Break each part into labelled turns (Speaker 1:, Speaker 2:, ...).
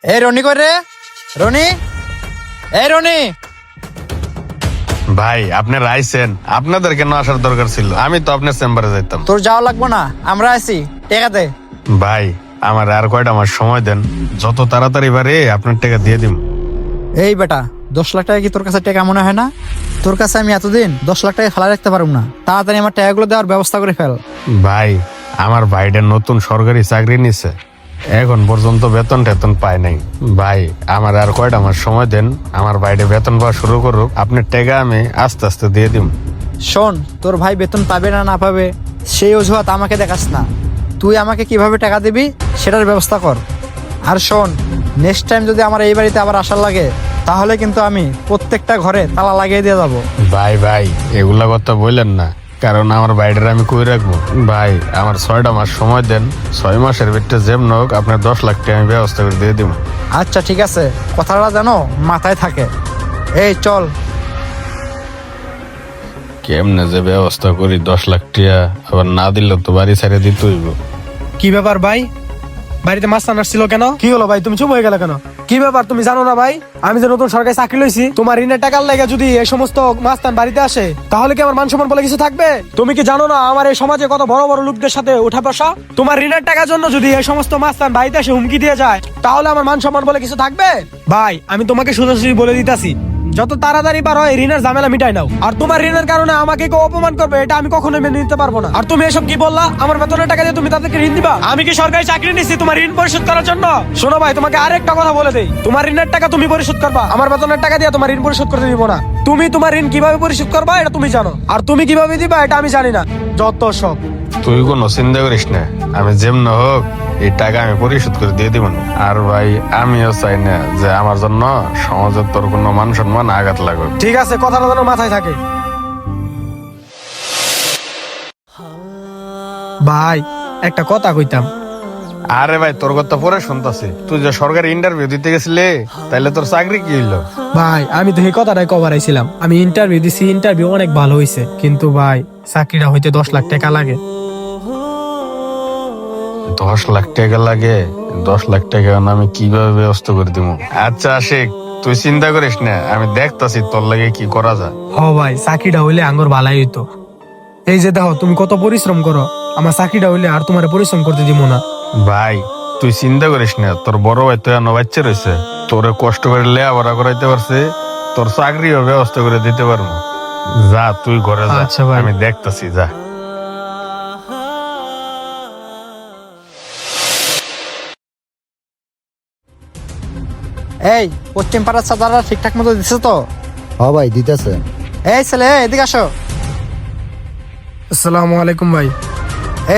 Speaker 1: এই রনি কই রে? রনি, এই রনি।
Speaker 2: ভাই আপনারা আইছেন, আপনাদের কেন আসার দরকার ছিল? আমি তো আপনার চেম্বারে যাইতাম।
Speaker 1: তোর যাওয়া লাগবো না, আমরা আছি। টাকা দে।
Speaker 2: ভাই আমার আর কয়টা মাস সময় দেন, যত তাড়াতাড়ি পারে আপনার টাকা দিয়ে দিম।
Speaker 1: এই বেটা, 10 লাখ টাকা কি তোর কাছে টাকা মনে হয় না? তোর কাছে আমি এতদিন 10 লাখ টাকা ফেলা রাখতে পারবো না। তাড়াতাড়ি আমার টাকাগুলো দেওয়ার ব্যবস্থা করে ফেল।
Speaker 2: ভাই আমার ভাইটা নতুন সরকারি চাকরি নিছে, এখন পর্যন্ত বেতন টেতন পায় নাই। ভাই আমার আর কয়টা মাস সময় দেন, আমার ভাইটা বেতন পাওয়া শুরু করুক, আপনার টাকা আমি আস্তে আস্তে দিয়ে দিম।
Speaker 1: শোন, তোর ভাই বেতন পাবে না না পাবে সেই অজুহাত আমাকে দেখাস না। তুই আমাকে কিভাবে টাকা দিবি সেটার ব্যবস্থা কর। আর শোন, নেক্সট টাইম যদি আমার এই বাড়িতে আবার আসার লাগে, তাহলে কিন্তু আমি প্রত্যেকটা ঘরে তালা লাগিয়ে দিয়ে যাবো।
Speaker 2: ভাই ভাই এগুলা কথা বললেন না, কারণ আমার বাইরের আমি কই রাখবো। ভাই আমার 6টা মাস সময় দেন, 6 মাসের ভিতরে যেমন হোক আপনার 10 লাখ টাকা আমি ব্যবস্থা করে দিয়ে দিব।
Speaker 1: আচ্ছা ঠিক আছে, কথাটা যেন মাথায় থাকে। এই চল।
Speaker 2: কেমনে যে ব্যবস্থা করি 10 লাখ টাকা, আবার না দিলে তো বাড়ি ছেড়ে দিতে হইব।
Speaker 3: কি ব্যাপার ভাই, বাড়িতে মাছ আসছিল কেন? কি হলো ভাই, তুমি চুপ হয়ে গেলে কেন? কি ব্যাপার তুমি জানো না ভাই, আমি যে নতুন সরকারি চাকরি লইছি, তোমার ঋণের টাকার লেগে যদি এই সমস্ত মাস্তান বাড়িতে আসে, তাহলে কি আমার মান সম্মান বলে কিছু থাকবে? তুমি কি জানো না আমার এই সমাজে কত বড় বড় লোকদের সাথে উঠা বসা? তোমার ঋণের টাকার জন্য যদি এই সমস্ত মাস্তান বাড়িতে এসে হুমকি দিয়ে যায়, তাহলে আমার মান সম্মান বলে কিছু থাকবে? ভাই আমি তোমাকে সোজাসুজি বলে দিতাছি, যত তাড়াতাড়ি পারো এই ঋণের ঝামেলা মিটাই নাও। আর তোমার ঋণের কারণে আমাকে কেউ অপমান করবে, এটা আমি কখনোই মেনে নিতে পারবো না। আর তুমি এসব কি বললা, আমার বেতনের টাকা দিয়ে তুমি তাদেরকে ঋণ দিবা? আমি কি সরকারি চাকরি নিচ্ছি তোমার ঋণ পরিশোধ করার জন্য? শোনো ভাই, তোমাকে আরেকটা কথা বলে দেই, তোমার ঋণের টাকা তুমি পরিশোধ করবা, আমার বেতনের টাকা দিয়ে তোমার ঋণ পরিশোধ করতে দিব না। তুমি তোমার ঋণ কিভাবে পরিশোধ করবা এটা তুমি জানো, আর তুমি কিভাবে দিবা এটা আমি জানি না। যত সব।
Speaker 2: তুই কোনো চিন্তা করিস না, আমি যেমন হোক এই টাকা আমি পরিশোধ করে দিয়ে দিব। আর ভাই আমিও চাই না যে আমার জন্য সমাজের তোর কোনো মান সম্মান আঘাত লাগুক।
Speaker 3: ঠিক আছে, কথাটা যেন মাথায় থাকে। ভাই একটা কথা কইতাম।
Speaker 2: আরে ভাই তোর কথা পরে শুনতাছি, তুই যে সরকারি ইন্টারভিউ দিতে গেছিলি, তাইলে তোর চাকরি কি হইলো?
Speaker 3: ভাই আমি তো এই কথাটাই কভার আইছিলাম, আমি ইন্টারভিউ দিছি, ইন্টারভিউ অনেক ভালো হয়েছে, কিন্তু ভাই চাকরিটা হইতে 10 লাখ টাকা লাগে।
Speaker 2: 10 লাখ টাকা লাগে? 10 লাখ টাকা আমি কিভাবে ব্যবস্থা করে দিব? আচ্ছা আশিক, তুই চিন্তা করিস না, আমি দেখতাছি তোর লাগে কি করা যায়।
Speaker 3: হ ভাই, চাকরিটা হইলে আঙ্গর ভালাই হইতো। এই যে দেখো তুমি কত পরিশ্রম করো, আমার চাকরিটা হইলে আর তোমার পরিশ্রম করতে দিব না।
Speaker 2: ভাই তুই চিন্তা করিস না, তোর বড় ভাই তো এখনো বাচ্চা রয়েছে, তোরে কষ্ট করে লেখাপড়া করাইতে পারছে, তোর চাকরিও ব্যবস্থা করে দিতে পারবো। যা তুই ঘরে যা,
Speaker 3: আচ্ছা ভাই।
Speaker 2: আমি দেখতাছি, যা।
Speaker 1: এই পশ্চিম পাড়ার চাঁদারা ঠিকঠাক মতো দিছে তো?
Speaker 4: হ ভাই দিতেছে।
Speaker 1: এই ছেলে, এদিকে আসো।
Speaker 3: আসসালামু আলাইকুম ভাই।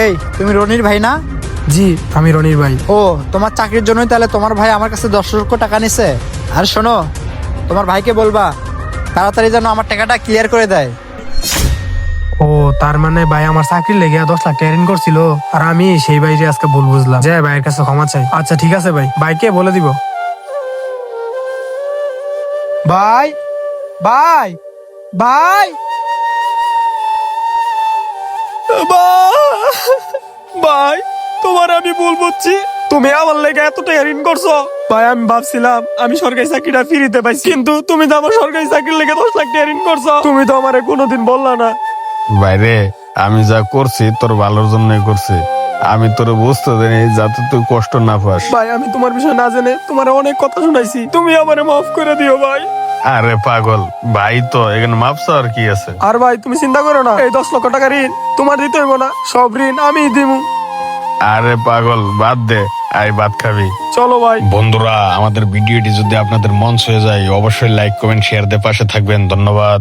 Speaker 1: এই তুমি রনির ভাই না?
Speaker 3: জি আমি রনির ভাই।
Speaker 1: ও, তোমার চাকরির জন্যই তাহলে তোমার ভাই আমার কাছে 10 লক্ষ টাকা নিছে। আর শোনো, তোমার ভাইকে বলবা তাড়াতাড়ি যেন আমার টাকাটা ক্লিয়ার করে দেয়।
Speaker 3: ও তার মানে ভাই আমার চাকরি লেগে 10 লাখ টাকা ঋণ করছিল, আর আমি সেই ভাইরে আজকে ভুল বুঝলাম, যে ভাইয়ের কাছে ক্ষমা চাই। আচ্ছা ঠিক আছে ভাই, ভাইকে বলে দিব। ভাই ভাই ভাই ভাই, তোমার আমি ভুল বুঝছি, তুমি আমার লেগে এত টাকা ঋণ করছো। ভাই আমি ভাবছিলাম আমি সরকারি চাকরিটা ফিরিতে পাইছি, কিন্তু তুমি তো আমার সরকারি চাকরির লেগে 10 লাখ টাকা ঋণ করছো। তুমি তো আমারে কোনোদিন বললা না।
Speaker 2: বাইরে আমি যা করছি তোর ভালোর জন্যই করছি, আমি তোর বুঝতে দেনি যাতে তুই কষ্ট না পাস।
Speaker 3: ভাই আমি তোমার বিষয় না জেনে তোমার অনেক কথা শুনাইছি, তুমি আমারে মাফ করে দিও ভাই।
Speaker 2: আরে পাগল, ভাই তো এখানে মাপসা আর কি আছে।
Speaker 3: আর ভাই তুমি চিন্তা করো না, এই 10 লক্ষ টাকা ঋণ তোমার দিতে হইব না, সব ঋণ আমি দিমু।
Speaker 2: আরে পাগল বাদ দে, আই ভাত খাবি।
Speaker 3: চলো ভাই।
Speaker 2: বন্ধুরা আমাদের ভিডিওটি যদি আপনাদের মন ছুঁয়ে যায়, অবশ্যই লাইক কমেন্ট শেয়ার দিয়ে পাশে থাকবেন। ধন্যবাদ।